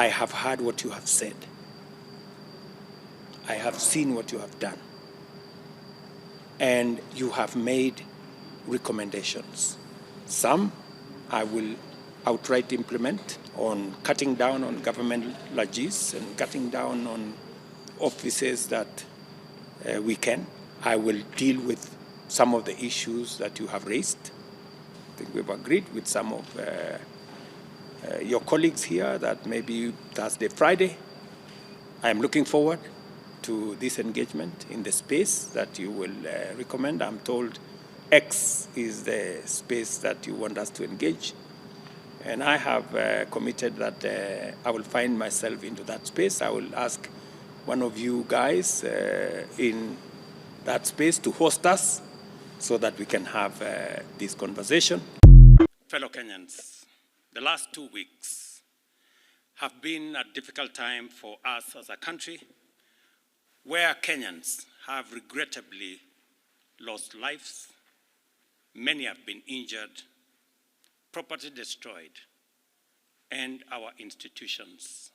I have heard what you have said. I have seen what you have done. And you have made recommendations. Some I will outright implement on cutting down on government lodges and cutting down on offices that we can. I will deal with some of the issues that you have raised. I think we've agreed with some of your colleagues here that maybe Thursday, Friday, I am looking forward to this engagement in the space that you will recommend. I'm told X is the space that you want us to engage. And I have committed that I will find myself into that space. I will ask one of you guys in that space to host us so that we can have this conversation. Fellow Kenyans, the last 2 weeks have been a difficult time for us as a country, where Kenyans have regrettably lost lives, many have been injured, property destroyed, and our institutions,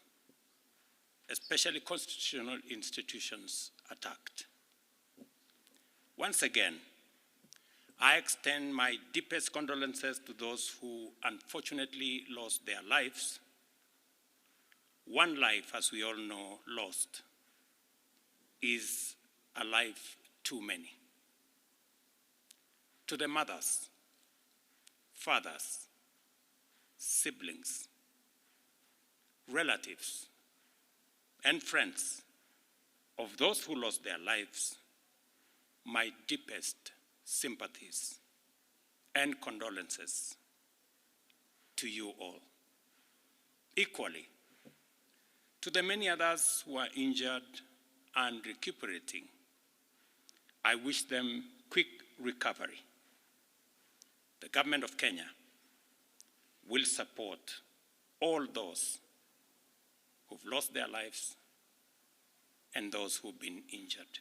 especially constitutional institutions, attacked. Once again, I extend my deepest condolences to those who unfortunately lost their lives. One life, as we all know, lost is a life too many. To the mothers, fathers, siblings, relatives, and friends of those who lost their lives, my deepest sympathies and condolences to you all. Equally, to the many others who are injured and recuperating, I wish them quick recovery. The government of Kenya will support all those who've lost their lives and those who've been injured.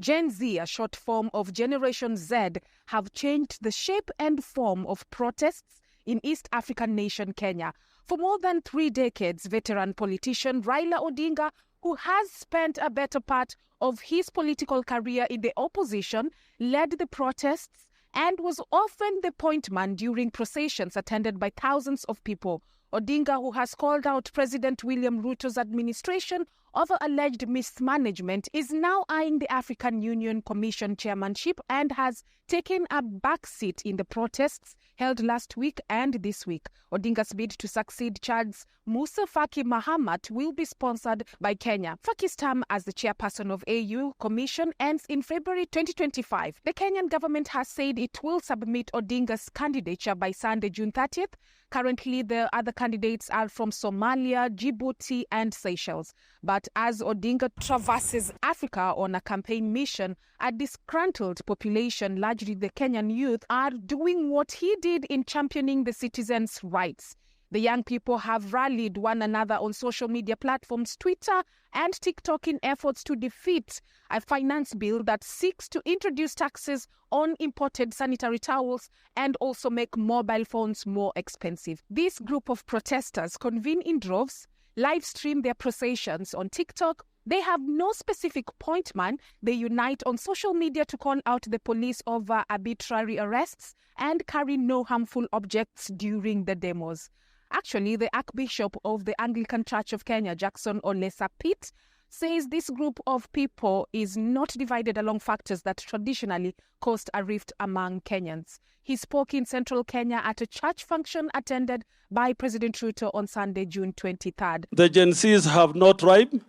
Gen Z, a short form of Generation Z, have changed the shape and form of protests in East African nation Kenya. For more than 3 decades, veteran politician Raila Odinga, who has spent a better part of his political career in the opposition, led the protests and was often the point man during processions attended by thousands of people. Odinga, who has called out President William Ruto's administration over alleged mismanagement, is now eyeing the African Union Commission chairmanship and has taken a backseat in the protests held last week and this week. Odinga's bid to succeed Chad's Musa Faki Mahamat will be sponsored by Kenya. Faki's term as the chairperson of AU Commission ends in February 2025. The Kenyan government has said it will submit Odinga's candidature by Sunday, June 30th. Currently, the other candidates are from Somalia, Djibouti, and Seychelles. But as Odinga traverses Africa on a campaign mission, a disgruntled population, largely the Kenyan youth, are doing what he did in championing the citizens' rights. The young people have rallied one another on social media platforms, Twitter and TikTok, in efforts to defeat a finance bill that seeks to introduce taxes on imported sanitary towels and also make mobile phones more expensive. This group of protesters convene in droves, live stream their processions on TikTok. They have no specific point man. They unite on social media to call out the police over arbitrary arrests and carry no harmful objects during the demos. Actually, the Archbishop of the Anglican Church of Kenya, Jackson Ole Sapit, says this group of people is not divided along factors that traditionally caused a rift among Kenyans. He spoke in central Kenya at a church function attended by President Ruto on Sunday, June 23rd. The Gen Zs have no tribe,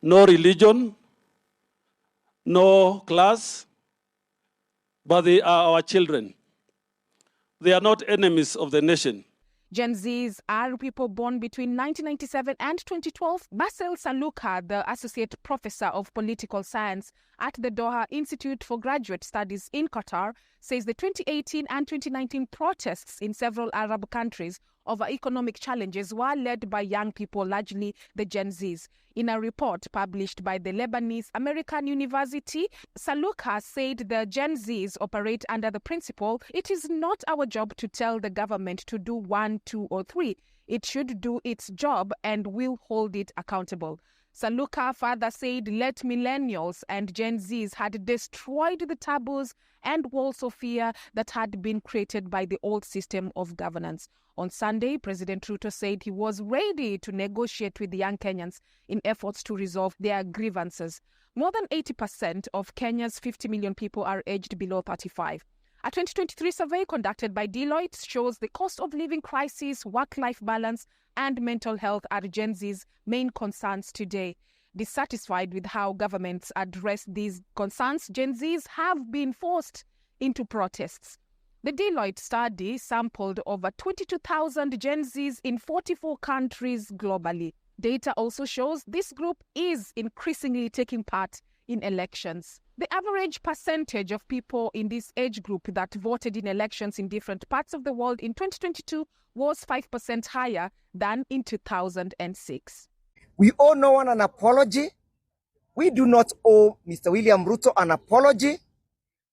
no religion, no class, but they are our children. They are not enemies of the nation. Gen Zs are people born between 1997 and 2012. Basel Saluka, the Associate Professor of Political Science at the Doha Institute for Graduate Studies in Qatar, says the 2018 and 2019 protests in several Arab countries over economic challenges were led by young people, largely the Gen Zs. In a report published by the Lebanese American University, Saluka said the Gen Zs operate under the principle, "It is not our job to tell the government to do 1, 2, or 3. It should do its job and we'll hold it accountable." Saluka further said let millennials and Gen Zs had destroyed the taboos and walls of fear that had been created by the old system of governance. On Sunday, President Ruto said he was ready to negotiate with the young Kenyans in efforts to resolve their grievances. More than 80% of Kenya's 50 million people are aged below 35. A 2023 survey conducted by Deloitte shows the cost of living crisis, work-life balance, and mental health are Gen Z's main concerns today. Dissatisfied with how governments address these concerns, Gen Zs have been forced into protests. The Deloitte study sampled over 22,000 Gen Zs in 44 countries globally. Data also shows this group is increasingly taking part in elections. The average percentage of people in this age group that voted in elections in different parts of the world in 2022 was 5% higher than in 2006. We owe no one an apology. We do not owe Mr. William Ruto an apology.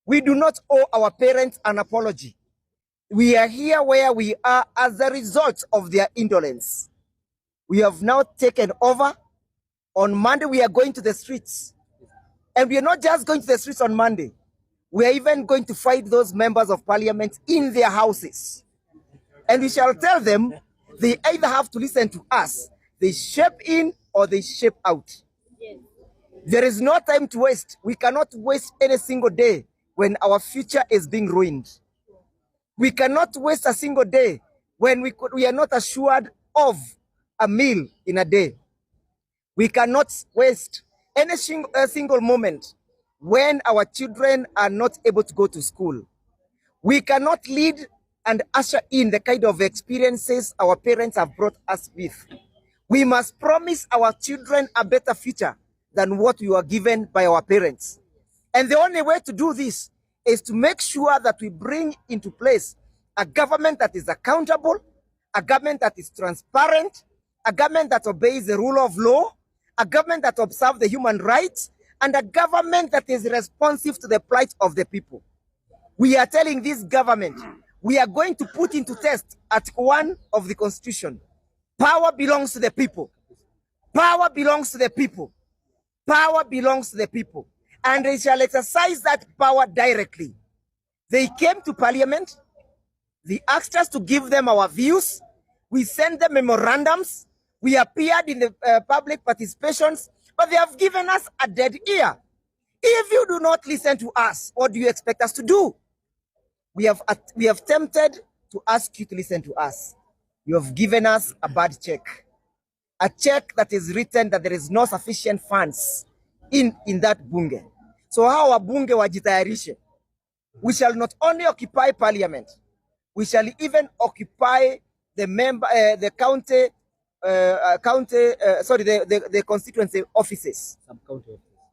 We do not owe our parents an apology. We are here where we are as a result of their indolence. We have now taken over. On Monday, we are going to the streets. And we are not just going to the streets on Monday. We are even going to fight those members of parliament in their houses. And we shall tell them they either have to listen to us, they shape in or they shape out. Yes. There is no time to waste. We cannot waste any single day when our future is being ruined. We cannot waste a single day when we are not assured of a meal in a day. We cannot waste any single moment when our children are not able to go to school. We cannot lead and usher in the kind of experiences our parents have brought us with. We must promise our children a better future than what we were given by our parents. And the only way to do this is to make sure that we bring into place a government that is accountable, a government that is transparent, a government that obeys the rule of law, a government that observes the human rights, and a government that is responsive to the plight of the people. We are telling this government, we are going to put into test Article 1 of the Constitution. Power belongs to the people. Power belongs to the people. Power belongs to the people. And they shall exercise that power directly. They came to Parliament. They asked us to give them our views. We sent them memorandums. We appeared in the public participations, but they have given us a dead ear. If you do not listen to us, what do you expect us to do? We have attempted to ask you to listen to us. You have given us a bad check. A check that is written that there is no sufficient funds in that bunge. So how a bunge wajitayarishe? We shall not only occupy Parliament, we shall even occupy the constituency offices.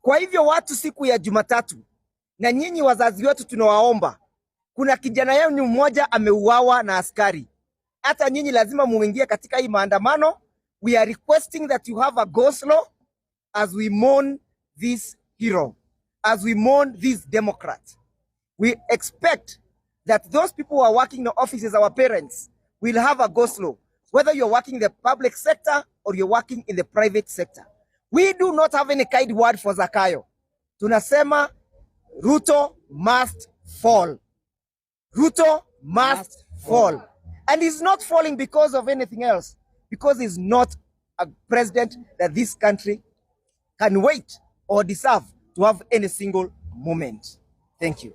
Kwa hivyo watu siku ya Jumatatu, na nyinyi wazazi wetu tunawaomba, kuna kijana yenu mmoja ameuawa na askari. Hata nyinyi lazima muingie katika hii maandamano. We are requesting that you have a go-slow as we mourn this hero, as we mourn this Democrat. We expect that those people who are working in the offices, our parents, will have a go-slow, whether you're working in the public sector or you're working in the private sector. We do not have any kind word for Zakayo. Tunasema Ruto must fall. Ruto must fall. And he's not falling because of anything else, because he's not a president that this country can wait or deserve to have any single moment. Thank you.